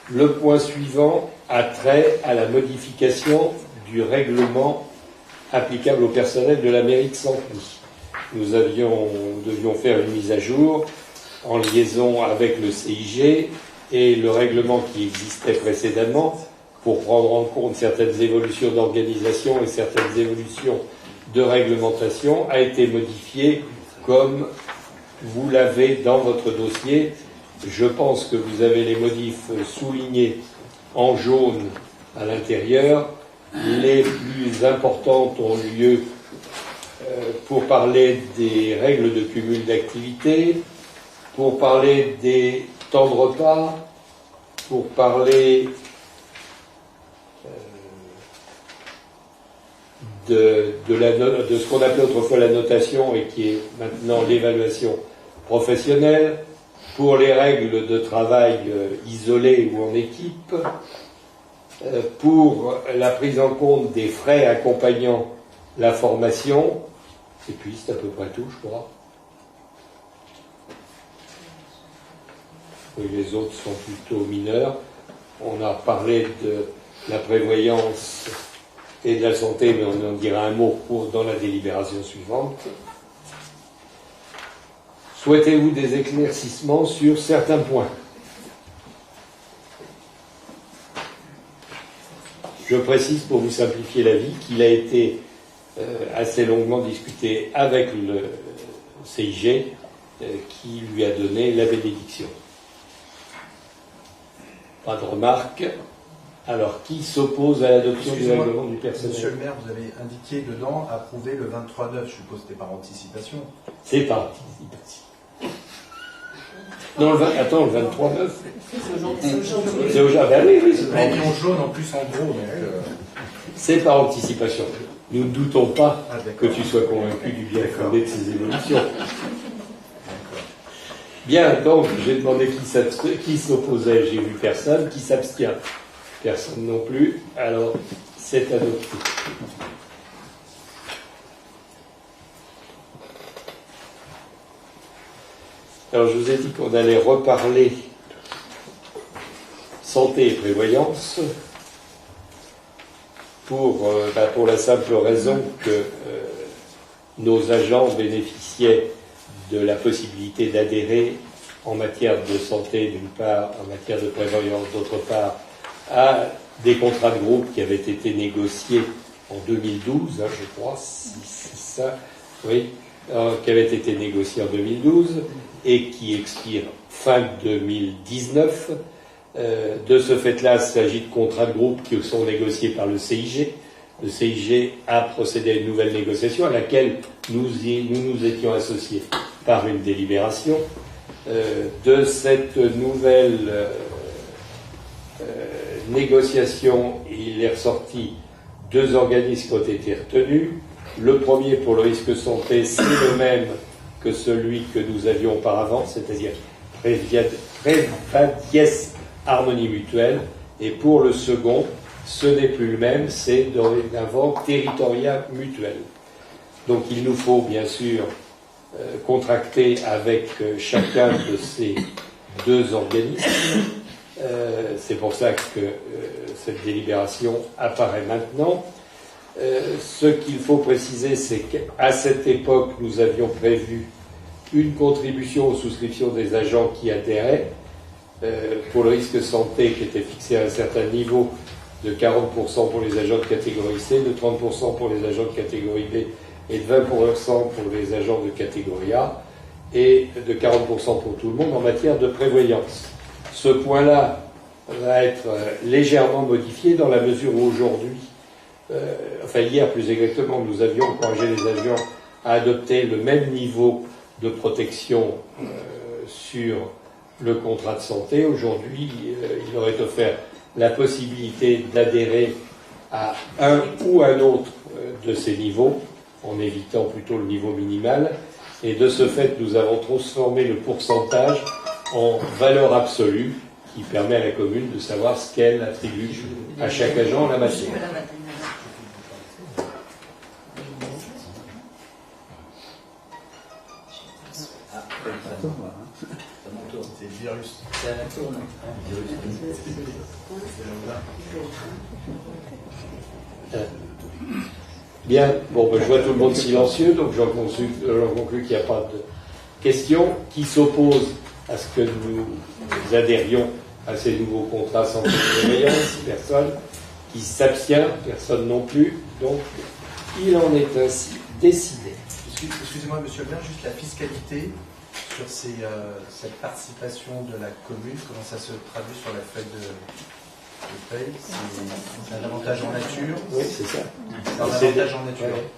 Le point suivant a trait à la modification du règlement applicable au personnel de la mairie de Sampigny. Nous devions faire une mise à jour en liaison avec le CIG et le règlement qui existait précédemment pour prendre en compte certaines évolutions d'organisation et certaines évolutions de réglementation a été modifié comme vous l'avez dans votre dossier. Je pense que vous avez les modifs soulignés en jaune à l'intérieur. Les plus importantes ont lieu pour parler des règles de cumul d'activités, pour parler des temps de repas, pour parler de ce qu'on appelait autrefois la notation et qui est maintenant l'évaluation professionnelle, pour les règles de travail isolées ou en équipe, pour la prise en compte des frais accompagnant la formation, et puis c'est à peu près tout, je crois. Oui, les autres sont plutôt mineurs. On a parlé de la prévoyance et de la santé, mais on en dira un mot dans la délibération suivante. Souhaitez-vous des éclaircissements sur certains points? Je précise pour vous simplifier la vie qu'il a été assez longuement discuté avec le CIG qui lui a donné la bénédiction. Pas de remarques. Alors, qui s'oppose à l'adoption du règlement du personnel? Monsieur le maire, vous avez indiqué dedans approuver le 23/9, je suppose que c'était par anticipation. C'est par anticipation. Non, attends, le 23/9. C'est au jardin. Ben oui, c'est pas en jaune, en plus en gros. C'est par anticipation. Nous ne doutons pas que tu sois convaincu du bien fondé de ces évolutions. Bien, donc, j'ai demandé qui s'opposait, j'ai vu personne, qui s'abstient. Personne non plus, alors c'est adopté. Alors je vous ai dit qu'on allait reparler santé et prévoyance pour la simple raison que nos agents bénéficiaient de la possibilité d'adhérer en matière de santé d'une part, en matière de prévoyance d'autre part, à des contrats de groupe qui avaient été négociés en 2012, je crois, si c'est ça, oui, qui avaient été négociés en 2012 et qui expirent fin 2019. De ce fait-là, il s'agit de contrats de groupe qui sont négociés par le CIG. Le CIG a procédé à une nouvelle négociation à laquelle nous étions associés par une délibération. De cette nouvelle négociation, il est ressorti deux organismes qui ont été retenus. Le premier, pour le risque santé, c'est le même que celui que nous avions auparavant, c'est-à-dire Prévadies Harmonie Mutuelle. Et pour le second, ce n'est plus le même, c'est dorénavant Territoria Mutuelle. Donc il nous faut bien sûr contracter avec chacun de ces deux organismes. C'est pour ça que cette délibération apparaît maintenant. Ce qu'il faut préciser, c'est qu'à cette époque, nous avions prévu une contribution aux souscriptions des agents qui adhéraient pour le risque santé qui était fixé à un certain niveau de 40% pour les agents de catégorie C, de 30% pour les agents de catégorie B et de 20% pour les agents de catégorie A et de 40% pour tout le monde en matière de prévoyance. Ce point-là va être légèrement modifié dans la mesure où aujourd'hui, hier plus exactement, nous avions encouragé les agents à adopter le même niveau de protection sur le contrat de santé. Aujourd'hui, il aurait offert la possibilité d'adhérer à un ou un autre de ces niveaux, en évitant plutôt le niveau minimal. Et de ce fait, nous avons transformé le pourcentage en valeur absolue, qui permet à la commune de savoir ce qu'elle attribue à chaque agent en la matière. C'est virus. Ça tourne. Bien, bon, ben, je vois tout le monde silencieux, donc j'en conclus qu'il n'y a pas de questions. Qui s'oppose à ce que nous adhérions à ces nouveaux contrats sans surveillance? Personne. Qui s'abstient? Personne non plus. Donc, il en est ainsi décidé. Excusez-moi, monsieur le maire, juste la fiscalité sur cette participation de la commune, comment ça se traduit sur la feuille de paye? C'est un avantage en nature? Oui, c'est ça. C'est un avantage en nature. Ouais.